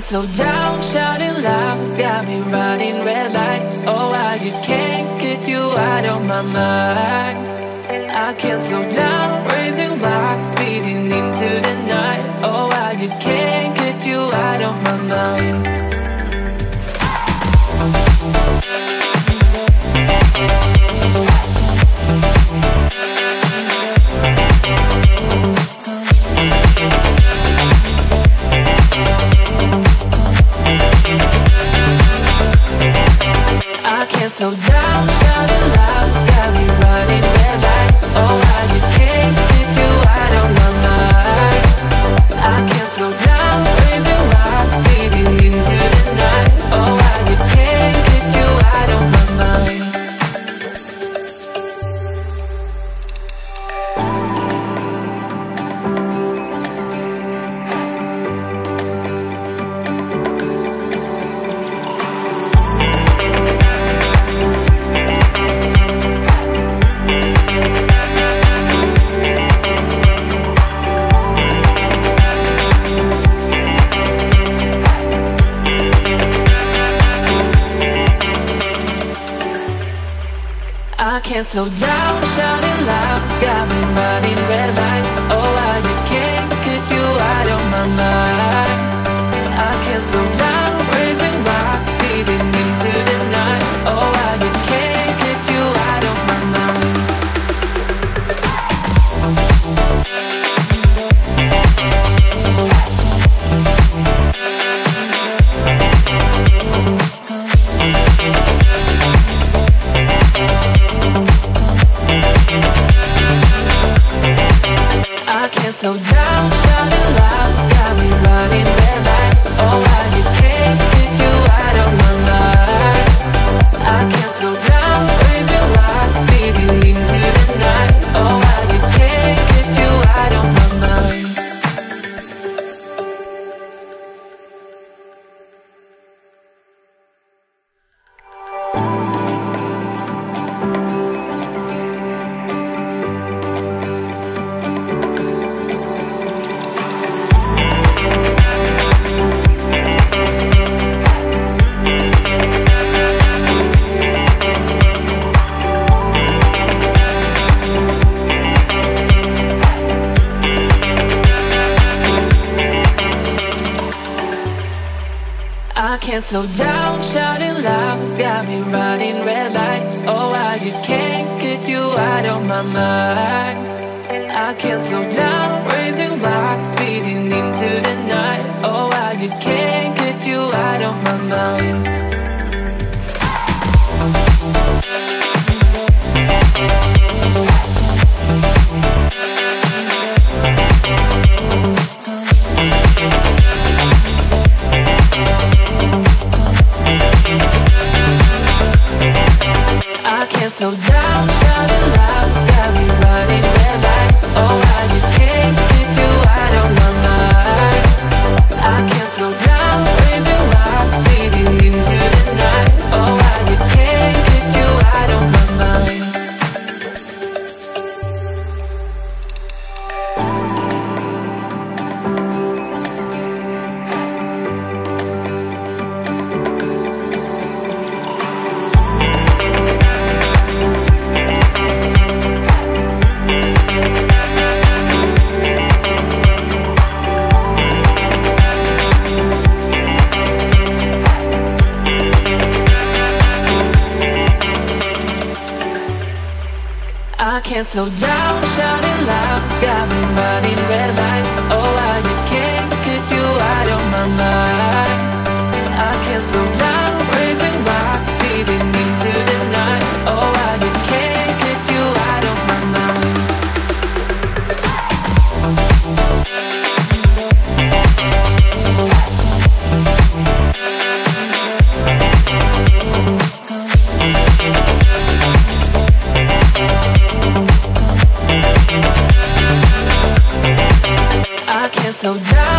can't slow down, shouting loud, got me running red lights. Oh, I just can't get you out of my mind. I can't slow down, raising rocks, speeding into the night. Oh, I just can't get you out of my mind. I can't slow down, shouting loud, got me running red lights. Oh, I just can't get you out of my mind. I can't slow down, raising rocks, speeding into the night. Oh, I just can't get you out of my mind. I can't slow down, shouting loud, got me running red lights. Oh, I just can't get you out of my mind. I can't slow down, raising rocks, speeding into the night. Oh, I just can't get you out of my mind. I can't slow down, shouting loud, got me running red lights. Oh, I just can't get you out of my mind. I can't slow down, raising rocks, speeding into the night. Oh, I just can't get you out of my mind. I can't slow down, shouting loud, got me running red lights. Oh, I just can't get you out of my mind. I can't slow down, raising rocks, speeding into the night. Oh, I just can't get you out of my mind. I can't slow down, shouting loud, got me running red lights. Oh, I just can't get you out of my mind. I can't slow down, raising rocks, speeding into the night. Oh, I just can't get you out of my mind. I can't slow down, shouting loud, got me running red lights. Oh, I just can't get you out of my mind. I can't slow down, raising rocks, speeding into the night. Oh, I just can't get you out of my mind. I can't slow down.